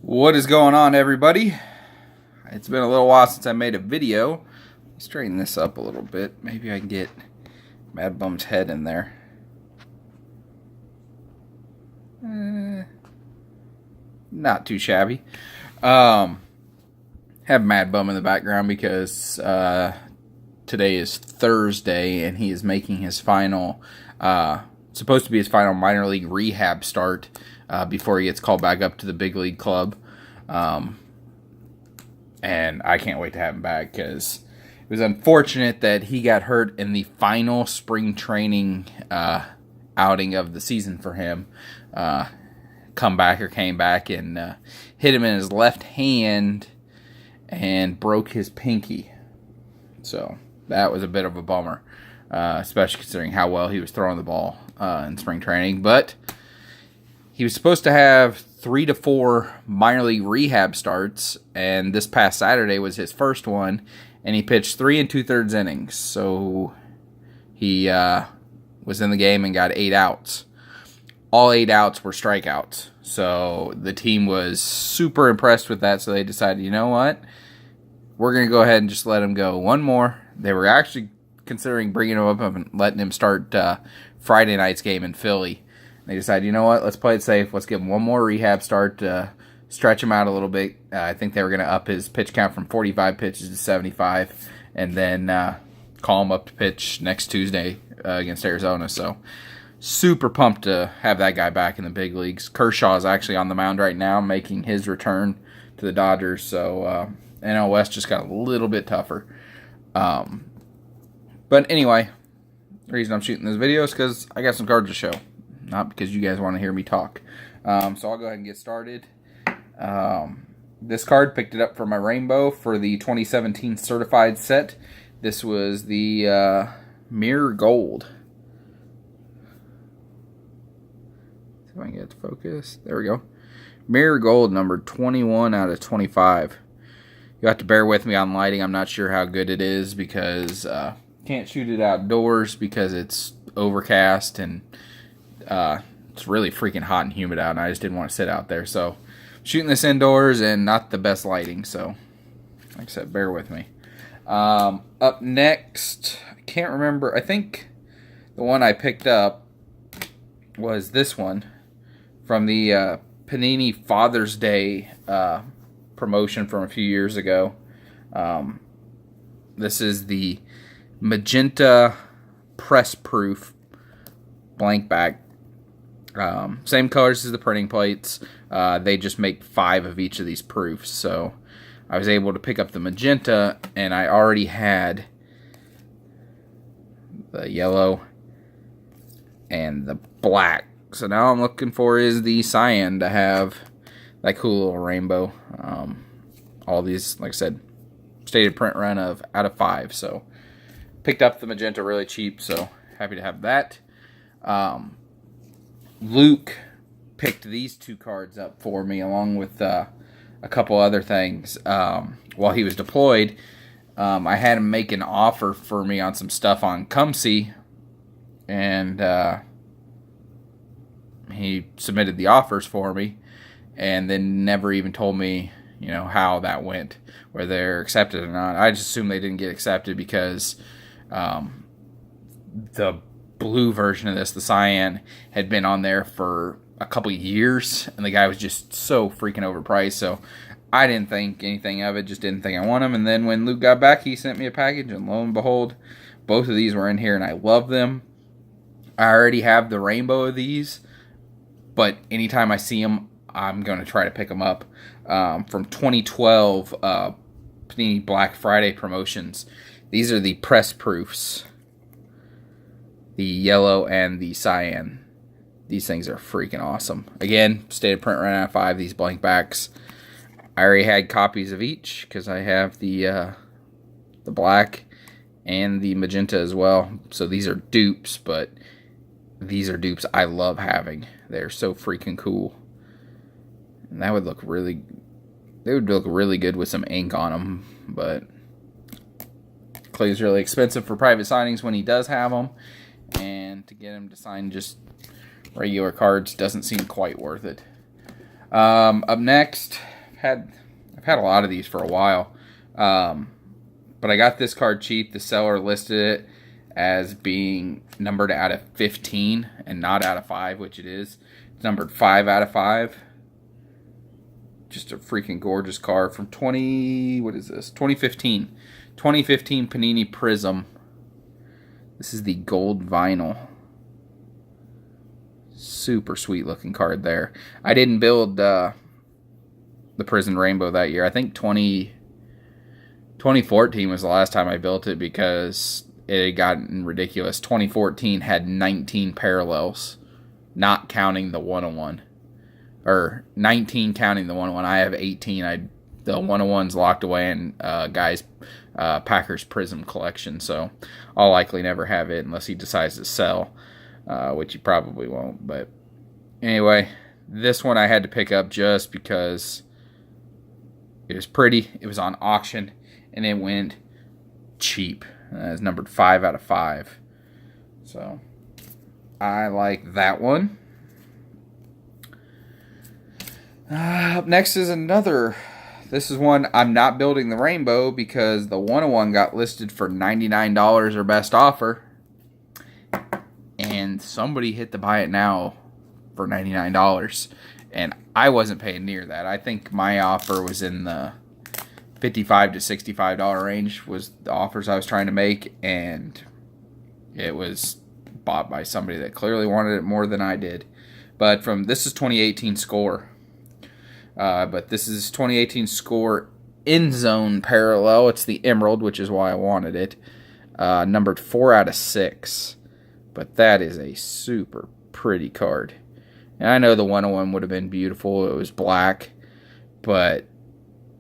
What is going on, everybody? It's been a little while since I made a video. Let's straighten this up a little bit. Maybe I can get Mad Bum's head in there. Not too shabby. Have Mad Bum in the background because today is Thursday and he is making his final, supposed to be his final minor league rehab start before he gets called back up to the big league club. And I can't wait to have him back because it was unfortunate that he got hurt in the final spring training outing of the season for him. Came back and hit him in his left hand and broke his pinky. So that was a bit of a bummer, especially considering how well he was throwing the ball in spring training. But he was supposed to have 3 to 4 minor league rehab starts, and this past Saturday was his first one, and he pitched 3 2/3 innings. So he was in the game and got 8 outs. All 8 outs were strikeouts. So the team was super impressed with that, so they decided, you know what? We're going to go ahead and just let him go one more. They were actually considering bringing him up and letting him start Friday night's game in Philly. They decided, you know what, let's play it safe. Let's give him one more rehab start, stretch him out a little bit. I think they were going to up his pitch count from 45 pitches to 75, and then call him up to pitch next Tuesday against Arizona. So super pumped to have that guy back in the big leagues. Kershaw is actually on the mound right now, making his return to the Dodgers. So NL West just got a little bit tougher. But anyway, the reason I'm shooting this video is because I got some cards to show. Not because you guys want to hear me talk. So I'll go ahead and get started. This card, picked it up for my Rainbow for the 2017 certified set. This was the Mirror Gold. See if I can get it to focus. There we go. Mirror Gold, number 21 out of 25. You have to bear with me on lighting. I'm not sure how good it is because can't shoot it outdoors because it's overcast and it's really freaking hot and humid out, and I just didn't want to sit out there. So shooting this indoors and not the best lighting, so like I said, bear with me. Up next, I can't remember. I think the one I picked up was this one from the Panini Father's Day promotion from a few years ago. This is the Magenta Press Proof blank back. Same colors as the printing plates. They just make 5 of each of these proofs. So I was able to pick up the magenta, and I already had the yellow and the black. So now all I'm looking for is the cyan to have that cool little rainbow. All these, like I said, stated print run of out of 5. So picked up the magenta really cheap, so happy to have that. Luke picked these 2 cards up for me along with a couple other things while he was deployed. I had him make an offer for me on some stuff on Cumsey, and he submitted the offers for me and then never even told me, you know, how that went, whether they're accepted or not. I just assumed they didn't get accepted because the blue version of this, the cyan, had been on there for a couple years, and the guy was just so freaking overpriced, so I didn't think anything of it, just didn't think I want him. And then when Luke got back, he sent me a package, and lo and behold, both of these were in here, and I love them. I already have the rainbow of these, but anytime I see them, I'm going to try to pick them up. From 2012 Panini Black Friday promotions, these are the press proofs. The yellow and the cyan. These things are freaking awesome. Again, stated print run out of 5. These blank backs. I already had copies of each because I have the black and the magenta as well. So these are dupes, but these are dupes I love having. They're so freaking cool. And that would look really, they would look really good with some ink on them. But Clay's really expensive for private signings when he does have them. And to get him to sign just regular cards doesn't seem quite worth it. Up next, I've had a lot of these for a while. But I got this card cheap. The seller listed it as being numbered out of 15 and not out of 5, which it is. It's numbered 5 out of 5. Just a freaking gorgeous card from 2015. 2015 Panini Prism. This is the gold vinyl. Super sweet looking card there. I didn't build the Prison Rainbow that year. I think 2014 was the last time I built it because it had gotten ridiculous. 2014 had 19 parallels, not counting the 101. Or 19 counting the 101. I have 18. The 101's locked away in Packers Prism collection, so I'll likely never have it unless he decides to sell, which he probably won't. But anyway, this one I had to pick up just because it was pretty. It was on auction, and it went cheap. It's numbered 5 out of 5. So I like that one. Up next is another. This is one I'm not building the rainbow because the 101 got listed for $99 or best offer. And somebody hit the buy it now for $99. And I wasn't paying near that. I think my offer was in the $55 to $65 range was the offers I was trying to make. And it was bought by somebody that clearly wanted it more than I did. But this is 2018 score. But this is 2018 score end zone parallel. It's the Emerald, which is why I wanted it. Numbered 4 out of 6. But that is a super pretty card. And I know the 101 would have been beautiful. It was black, but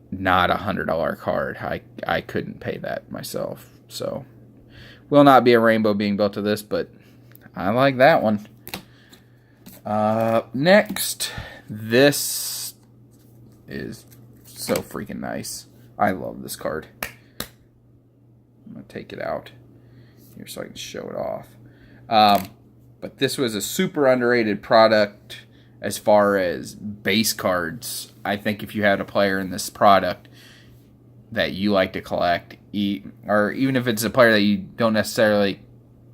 not a $100 card. I couldn't pay that myself. So, will not be a rainbow being built to this, but I like that one. Next, this is so freaking nice. I love this card. I'm going to take it out here so I can show it off. But this was a super underrated product as far as base cards. I think if you had a player in this product that you like to collect, or even if it's a player that you don't necessarily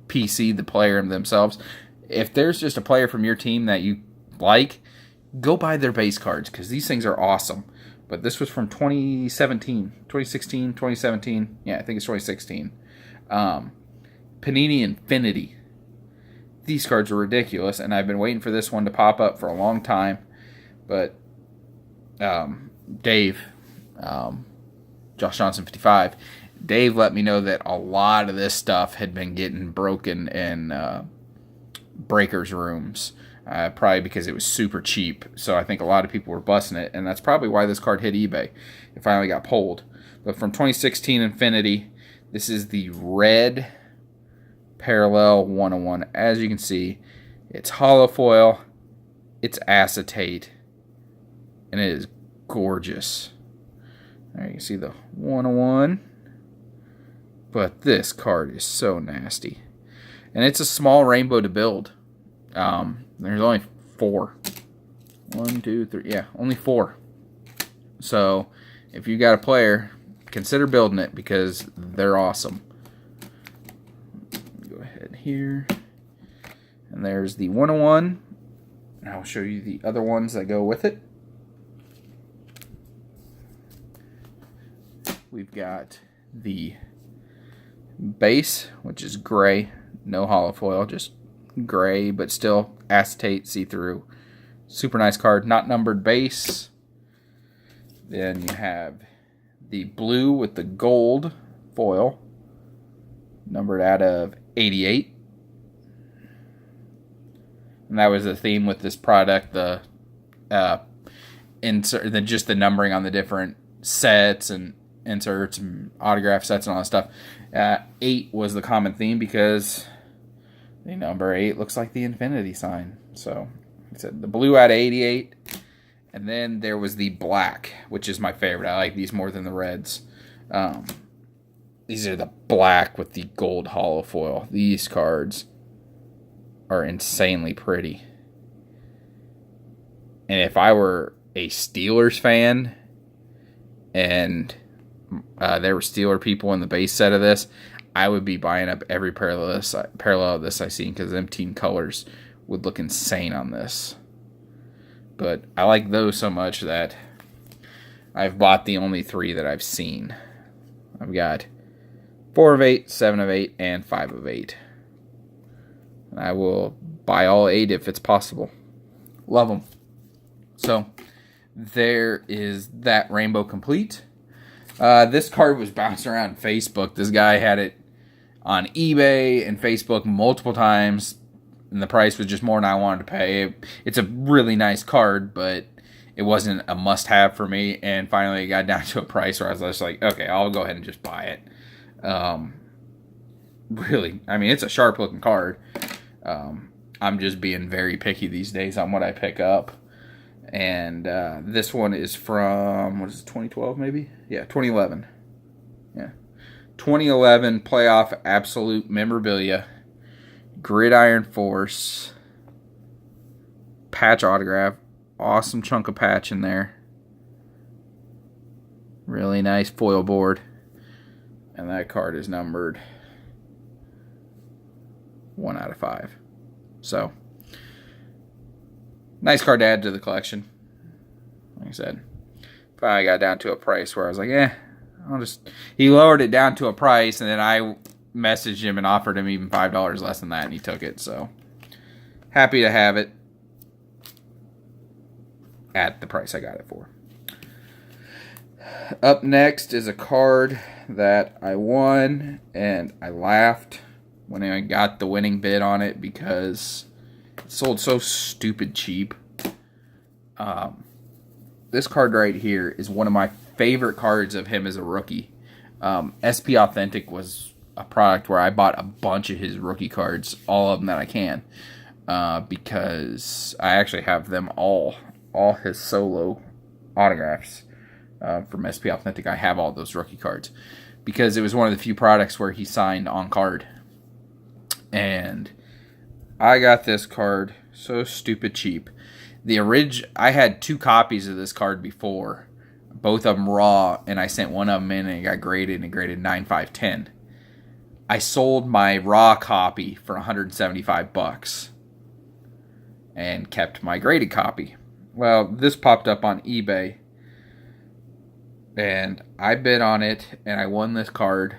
PC the player themselves, if there's just a player from your team that you like, go buy their base cards because these things are awesome. But this was from 2017, 2016, 2017. Yeah, I think it's 2016. Panini Infinity. These cards are ridiculous, and I've been waiting for this one to pop up for a long time. But Dave, Josh Johnson 55, Dave let me know that a lot of this stuff had been getting broken in breakers' rooms. Probably because it was super cheap. So I think a lot of people were busting it, and that's probably why this card hit eBay. It finally got pulled. But from 2016 Infinity, this is the red parallel 101. As you can see, it's hollow foil, it's acetate, and it is gorgeous. There you can see the 101. But this card is so nasty. And it's a small rainbow to build. There's only 4. 1, 2, 3. Yeah, only 4. So, if you got a player, consider building it because they're awesome. Go ahead here. And there's the 101. And I'll show you the other ones that go with it. We've got the base, which is gray. No hollow foil, just gray, but still acetate, see-through. Super nice card. Not numbered base. Then you have the blue with the gold foil, numbered out of 88. And that was the theme with this product. The just the numbering on the different sets and inserts and autograph sets and all that stuff. 8 was the common theme because the number 8 looks like the infinity sign. So, I said the blue out of 88. And then there was the black, which is my favorite. I like these more than the reds. These are the black with the gold hollow foil. These cards are insanely pretty. And if I were a Steelers fan and there were Steeler people in the base set of this, I would be buying up every parallel of this I seen, because them team colors would look insane on this. But I like those so much that I've bought the only 3 that I've seen. I've got 4 of 8, 7 of 8, and 5 of 8. And I will buy all 8 if it's possible. Love them. So, there is that rainbow complete. This card was bouncing around Facebook. This guy had it on eBay and Facebook multiple times, and the price was just more than I wanted to pay. It's a really nice card, but it wasn't a must-have for me, and finally it got down to a price where I was just like, okay, I'll go ahead and just buy it. Really, I mean, it's a sharp-looking card. I'm just being very picky these days on what I pick up. And this one is from, what is it, 2012 maybe? Yeah, 2011. Yeah. 2011 playoff absolute memorabilia. Gridiron Force. Patch autograph. Awesome chunk of patch in there. Really nice foil board. And that card is numbered 1 out of 5. So, nice card to add to the collection. Like I said, finally got down to a price where I was like, he lowered it down to a price, and then I messaged him and offered him even $5 less than that, and he took it. So, happy to have it at the price I got it for. Up next is a card that I won, and I laughed when I got the winning bid on it because it sold so stupid cheap. This card right here is one of my favorite cards of him as a rookie. SP Authentic was a product where I bought a bunch of his rookie cards, all of them that I can, because I actually have them all his solo autographs from SP Authentic. I have all those rookie cards because it was one of the few products where he signed on card. And I got this card so stupid cheap. I had 2 copies of this card before, both of them raw, and I sent one of them in and it got graded, and it graded 9.5/10. I sold my raw copy for $175 and kept my graded copy. Well, this popped up on eBay, and I bid on it, and I won this card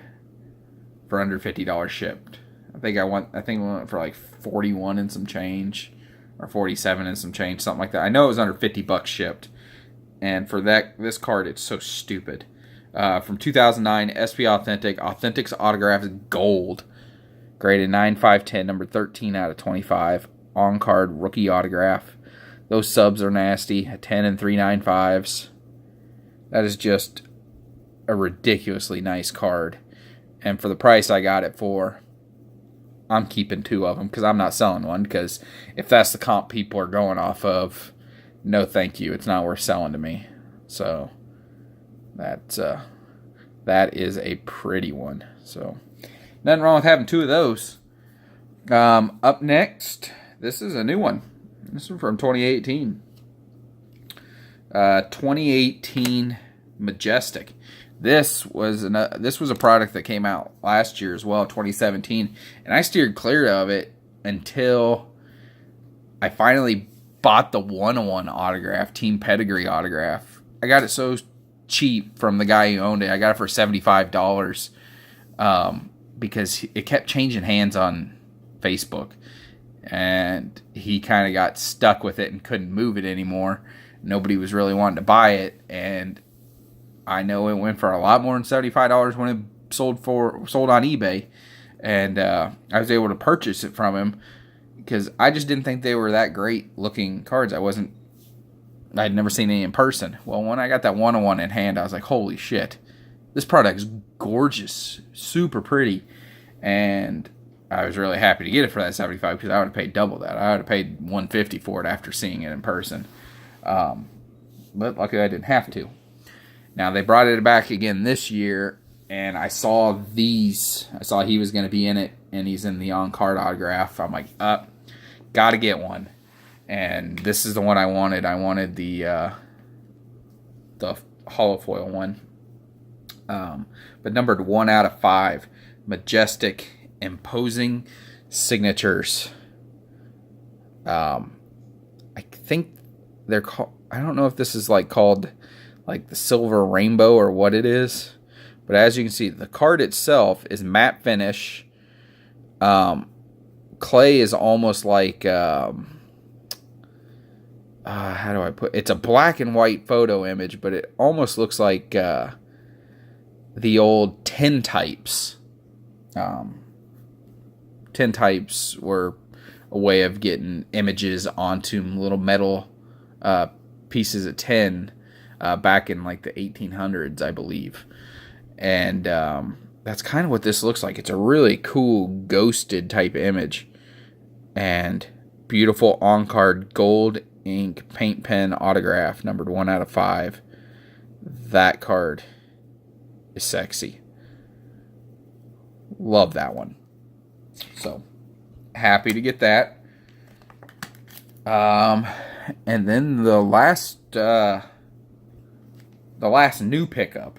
for under $50 shipped. I think we went for like 41 and some change, or 47 and some change, something like that. I know it was under $50 shipped, and for this card, it's so stupid. From 2009, SP Authentic, Authentic's Autographs Gold, graded 9.5/10, number 13 out of 25, on card rookie autograph. Those subs are nasty, a 10 and 3.95s. That is just a ridiculously nice card, and for the price I got it for, I'm keeping 2 of them because I'm not selling one, because if that's the comp people are going off of, no thank you. It's not worth selling to me. So that is a pretty one. So nothing wrong with having 2 of those. Up next, this is a new one. This is from 2018. 2018 Majestic. This was a product that came out last year as well, 2017, and I steered clear of it until I finally bought the 101 autograph, Team Pedigree autograph. I got it so cheap from the guy who owned it. I got it for $75 because it kept changing hands on Facebook, and he kind of got stuck with it and couldn't move it anymore. Nobody was really wanting to buy it, and I know it went for a lot more than $75 when it sold on eBay, and I was able to purchase it from him because I just didn't think they were that great looking cards. I'd never seen any in person. Well, when I got that 101 in hand, I was like, holy shit, this product's gorgeous, super pretty, and I was really happy to get it for that $75 because I would have paid double that. I would have paid $150 for it after seeing it in person, but luckily I didn't have to. Now, they brought it back again this year, and I saw these. I saw he was going to be in it, and he's in the on-card autograph. I'm like, got to get one. And this is the one I wanted. I wanted the hollow foil one. But numbered 1 out of 5. Majestic, imposing signatures. I think they're called, I don't know if this is called the silver rainbow or what it is. But as you can see, the card itself is matte finish. Clay is almost like, how do I put, it's a black and white photo image, but it almost looks like the old tintypes. Tintypes were a way of getting images onto little metal pieces of tin back in the 1800s, I believe. And that's kind of what this looks like. It's a really cool ghosted type image. And beautiful on-card gold ink paint pen autograph, numbered 1 out of 5. That card is sexy. Love that one. So, happy to get that. And then the last new pickup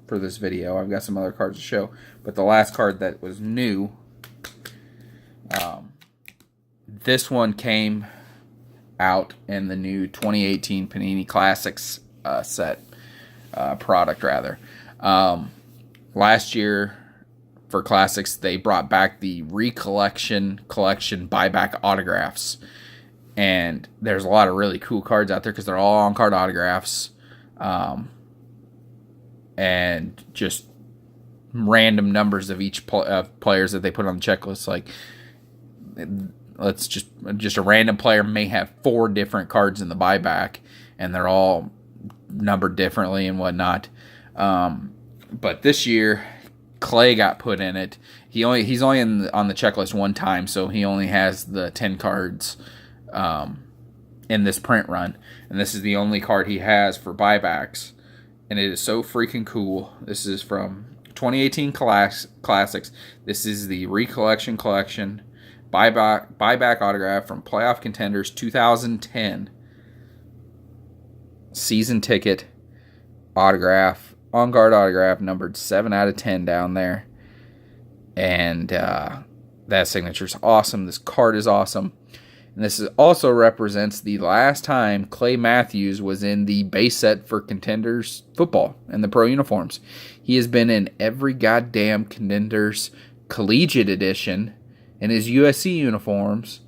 for this video. I've got some other cards to show, but the last card that was new, this one came out in the new 2018 Panini Classics set product, rather. Last year for Classics, they brought back the Recollection Collection buyback autographs, and there's a lot of really cool cards out there because they're all on-card autographs. And just random numbers of each players that they put on the checklist. Let's just a random player may have 4 different cards in the buyback, and they're all numbered differently and whatnot. But this year, Clay got put in it. He's only on the checklist one time, so he only has the 10 cards in this print run, and this is the only card he has for buybacks. And it is so freaking cool. This is from 2018 Classics. This is the Recollection Collection buyback autograph from Playoff Contenders 2010. Season ticket autograph. On-guard autograph, numbered 7 out of 10 down there. And that signature's awesome. This card is awesome. And this also represents the last time Clay Matthews was in the base set for Contenders football and the pro uniforms. He has been in every goddamn Contenders Collegiate Edition in his USC uniforms.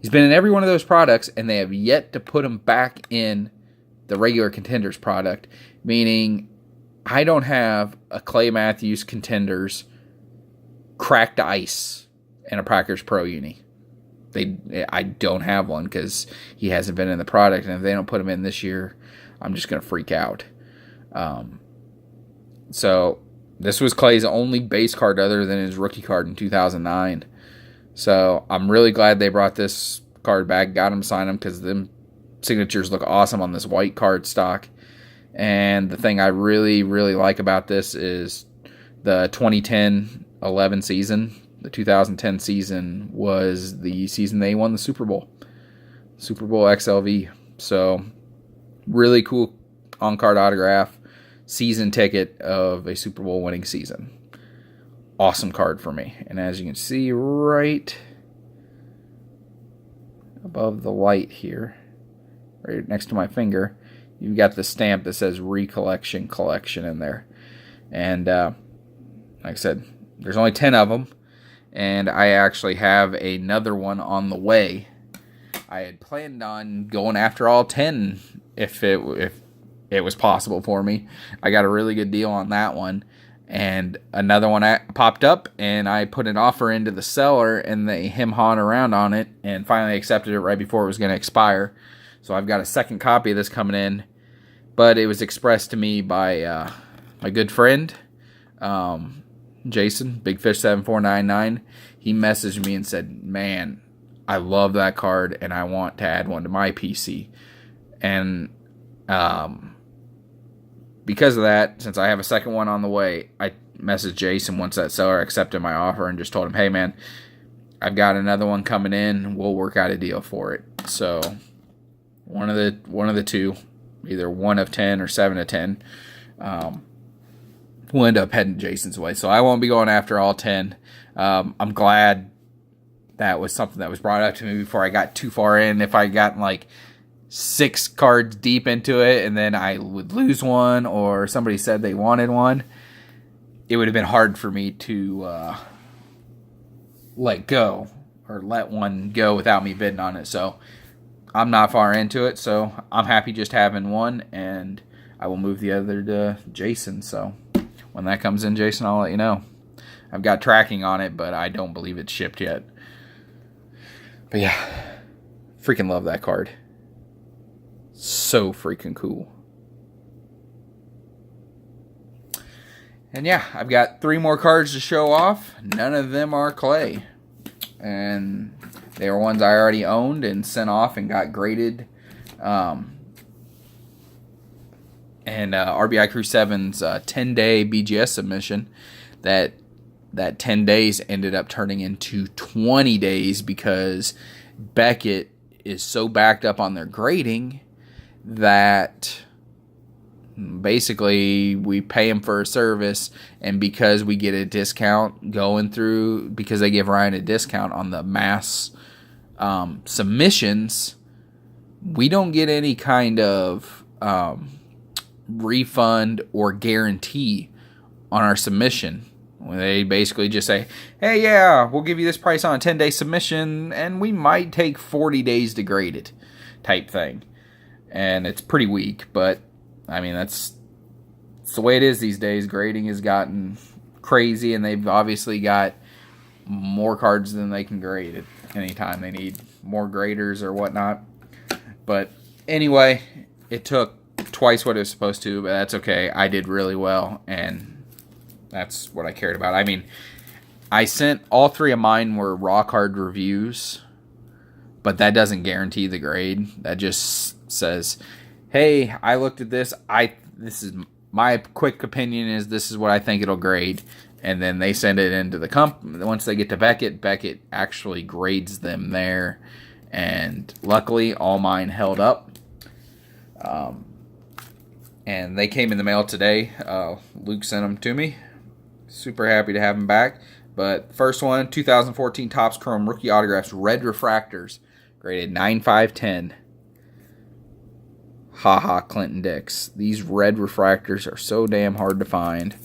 He's been in every one of those products, and they have yet to put him back in the regular Contenders product, meaning I don't have a Clay Matthews Contenders cracked ice in a Packers Pro uni. I don't have one because he hasn't been in the product, and if they don't put him in this year, I'm just going to freak out. So this was Clay's only base card other than his rookie card in 2009. So I'm really glad they brought this card back, got him to sign him, because them signatures look awesome on this white card stock. And the thing I really, really like about this is the 2010-11 season. The 2010 season was the season they won the Super Bowl XLV. So, really cool on-card autograph, season ticket of a Super Bowl winning season. Awesome card for me. And as you can see right above the light here, right next to my finger, you've got the stamp that says Recollection Collection in there. And like I said, there's only 10 of them. And I actually have another one on the way. I had planned on going after all 10 if it was possible for me. I got a really good deal on that one. And another one popped up, and I put an offer into the seller, and they hem-hawed around on it, and finally accepted it right before it was going to expire. So I've got a second copy of this coming in. But it was expressed to me by my good friend, Jason, BigFish7499, he messaged me and said, man, I love that card and I want to add one to my PC. And because of that, since I have a second one on the way, I messaged Jason once that seller accepted my offer and just told him, hey man, I've got another one coming in. We'll work out a deal for it. So one of the two, either 1 of 10 or 7 of 10. we'll end up heading Jason's way. So I won't be going after all 10. I'm glad that was something that was brought up to me before I got too far in. If I gotten like 6 cards deep into it and then I would lose one or somebody said they wanted one, it would have been hard for me to let go or let one go without me bidding on it. So I'm not far into it, so I'm happy just having one, and I will move the other to Jason. So when that comes in, Jason, I'll let you know. I've got tracking on it, but I don't believe it's shipped yet. But yeah, freaking love that card. So freaking cool. And yeah, I've got 3 more cards to show off. None of them are clay. And they were ones I already owned and sent off and got graded. And RBI Crew 7's 10-day BGS submission, that 10 days ended up turning into 20 days because Beckett is so backed up on their grading that basically we pay him for a service, and because we get a discount going through, because they give Ryan a discount on the mass submissions, we don't get any kind of refund or guarantee on our submission. They basically just say, hey, yeah, we'll give you this price on a 10-day submission, and we might take 40 days to grade it, type thing. And it's pretty weak, but I mean, that's the way it is these days. Grading has gotten crazy, and they've obviously got more cards than they can grade at any time. They need more graders or whatnot. But anyway, it took twice what it was supposed to, but that's okay. I did really well, and that's what I cared about. I mean, I sent all 3 of mine were raw card reviews, but that doesn't guarantee the grade. That just says, hey, I looked at this. This is my quick opinion, is this is what I think it'll grade. And then they send it into the company. Once they get to Beckett actually grades them there. And luckily, all mine held up. And they came in the mail today. Luke sent them to me. Super happy to have them back. But first one, 2014 Topps Chrome Rookie Autographs, Red Refractors, graded 9/5/10. Haha, Clinton Dix. These red refractors are so damn hard to find.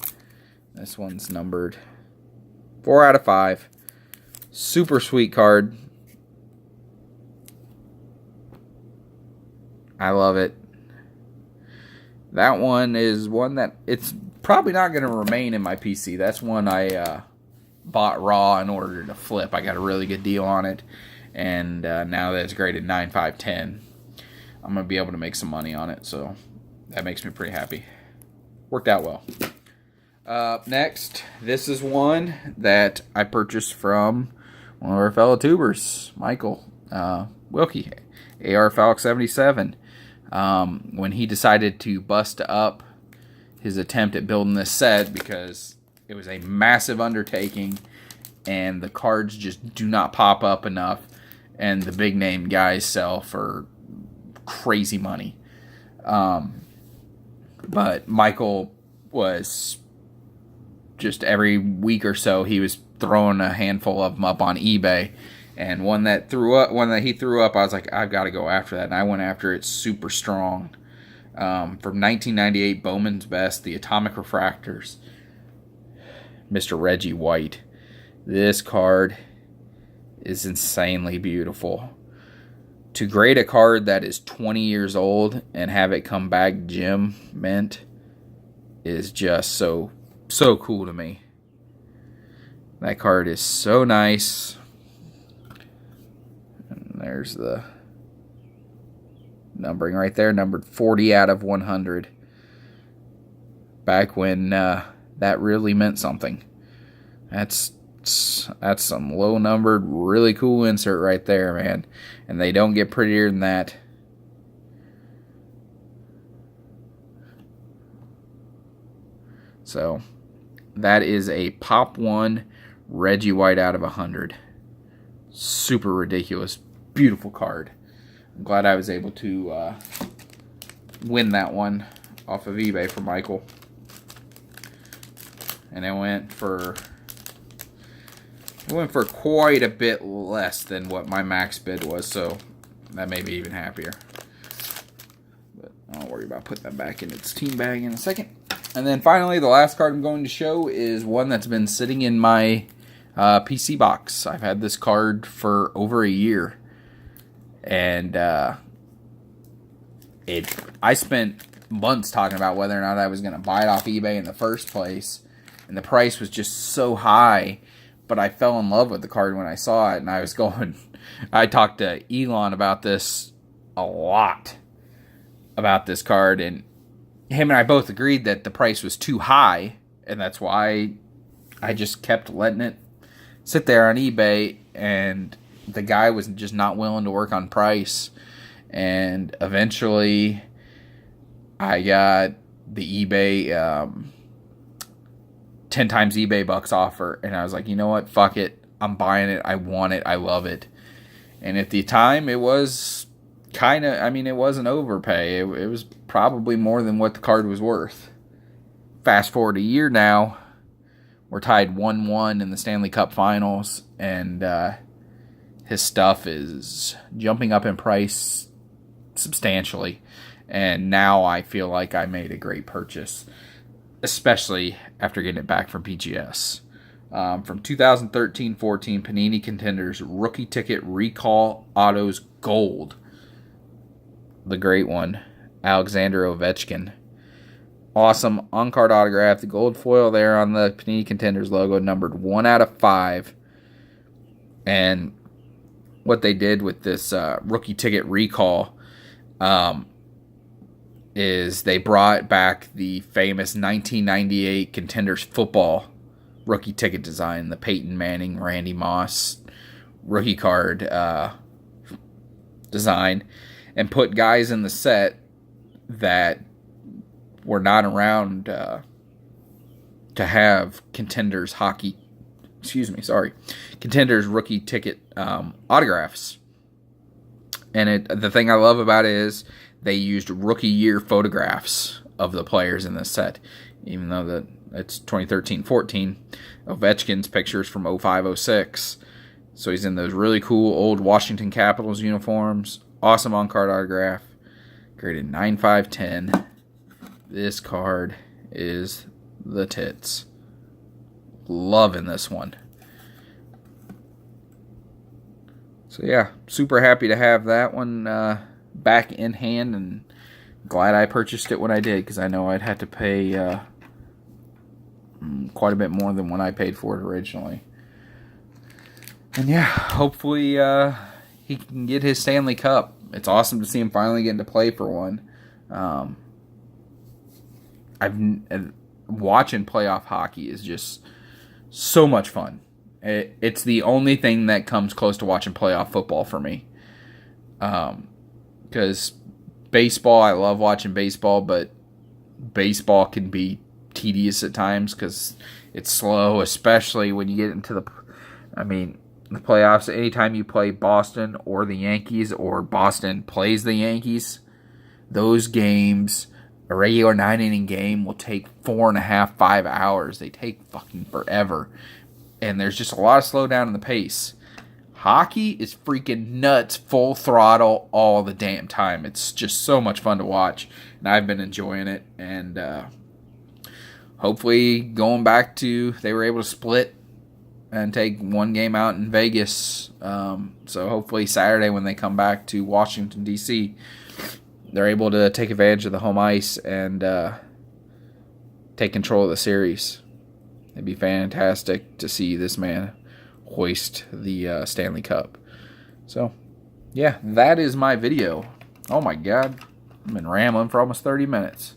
This one's numbered 4 out of 5. Super sweet card. I love it. That one is one that it's probably not going to remain in my PC. That's one I bought raw in order to flip. I got a really good deal on it. And now that it's graded 9/5/10, I'm going to be able to make some money on it. So that makes me pretty happy. Worked out well. Next, this is one that I purchased from one of our fellow tubers, Michael Wilkie, AR Falcon 77. When he decided to bust up his attempt at building this set, because it was a massive undertaking and the cards just do not pop up enough, and the big name guys sell for crazy money. But Michael was just every week or so he was throwing a handful of them up on eBay, and one that he threw up, I was like, I've got to go after that, and I went after it. Super strong. From 1998 Bowman's Best, the Atomic Refractors, Mr. Reggie White. This card is insanely beautiful. To grade a card that is 20 years old and have it come back gem mint is just so cool to me. That card is so nice. And there's the numbering right there, numbered 40 out of 100. Back when that really meant something. That's some low numbered, really cool insert right there, man. And they don't get prettier than that. So that is a Pop 1 Reggie White out of 100. Super ridiculous, beautiful card. I'm glad I was able to win that one off of eBay for Michael. and it went for quite a bit less than what my max bid was, so that made me even happier. But I don't worry about putting that back in its team bag in a second. And then finally, the last card I'm going to show is one that's been sitting in my PC box. I've had this card for over a year, and I spent months talking about whether or not I was going to buy it off eBay in the first place, and the price was just so high. But I fell in love with the card when I saw it, and I talked to Elon about this a lot, about this card, and him and I both agreed that the price was too high, and that's why I just kept letting it sit there on eBay, and the guy was just not willing to work on price, and eventually I got the eBay 10 times eBay bucks offer, and I was like, you know what, fuck it, I'm buying it, I want it, I love it. And at the time, it was it was an overpay. It was probably more than what the card was worth. Fast forward a year now, we're tied 1-1 in the Stanley Cup Finals, and his stuff is jumping up in price substantially, and now I feel like I made a great purchase, especially after getting it back from BGS. From 2013-14 Panini Contenders Rookie Ticket Recall Autos Gold. The great one, Alexander Ovechkin. Awesome on-card autograph. The gold foil there on the Panini Contenders logo, numbered 1 out of 5. And what they did with this Rookie Ticket Recall is they brought back the famous 1998 Contenders football rookie ticket design, the Peyton Manning, Randy Moss rookie card design, and put guys in the set that were not around to have Contenders Contenders rookie ticket autographs. And the thing I love about it is they used rookie year photographs of the players in this set, even though it's 2013-14. Ovechkin's pictures from 05-06. So he's in those really cool old Washington Capitals uniforms. Awesome on-card autograph. Graded 9/5/10. This card is the tits. Loving this one. So yeah, super happy to have that one back in hand, and glad I purchased it when I did, because I know I'd have to pay quite a bit more than what I paid for it originally. And yeah, hopefully he can get his Stanley Cup. It's awesome to see him finally getting to play for one. Watching playoff hockey is just so much fun. It's the only thing that comes close to watching playoff football for me. Because baseball, I love watching baseball, but baseball can be tedious at times because it's slow, especially when you get into the playoffs. Anytime you play Boston or the Yankees, or Boston plays the Yankees, those games, a regular 9-inning game, will take 4.5, 5 hours. They take fucking forever. And there's just a lot of slowdown in the pace. Hockey is freaking nuts, full throttle all the damn time. It's just so much fun to watch, and I've been enjoying it. And hopefully going back to, they were able to split and take one game out in Vegas. So hopefully Saturday when they come back to Washington, D.C., they're able to take advantage of the home ice and take control of the series. It'd be fantastic to see this man hoist the Stanley Cup. So, yeah, that is my video. Oh my God, I've been rambling for almost 30 minutes.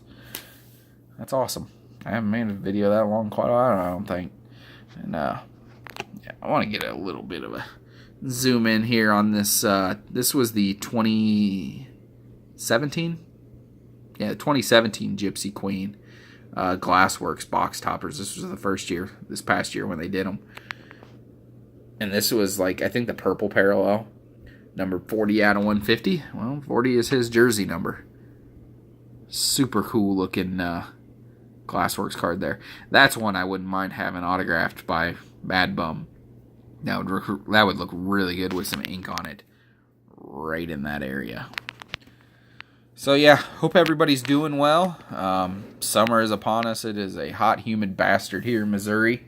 That's awesome. I haven't made a video that long quite a while, I don't think. And yeah, I want to get a little bit of a zoom in here on this. This was the 2017? Yeah, 2017 Gypsy Queen Glassworks box toppers. This was this past year when they did them. And this was like, I think the purple parallel, number 40 out of 150. Well, 40 is his jersey number. Super cool looking Glassworks card there. That's one I wouldn't mind having autographed by Mad Bum. That would look really good with some ink on it right in that area. So yeah, hope everybody's doing well. Summer is upon us. It is a hot, humid bastard here in Missouri.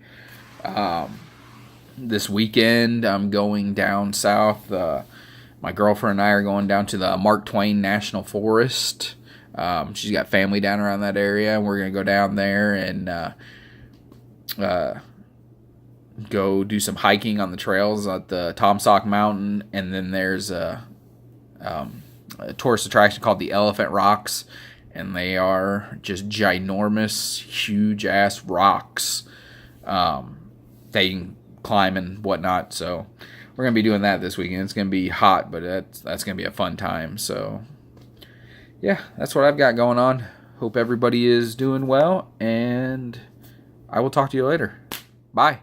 This weekend, I'm going down south. My girlfriend and I are going down to the Mark Twain National Forest. She's got family down around that area, and we're going to go down there and go do some hiking on the trails at the Tom Sock Mountain. And then there's a tourist attraction called the Elephant Rocks, and they are just ginormous, huge-ass rocks that you can climb and whatnot. So we're going to be doing that this weekend. It's going to be hot, but that's going to be a fun time. So yeah, that's what I've got going on. Hope everybody is doing well, and I will talk to you later. Bye.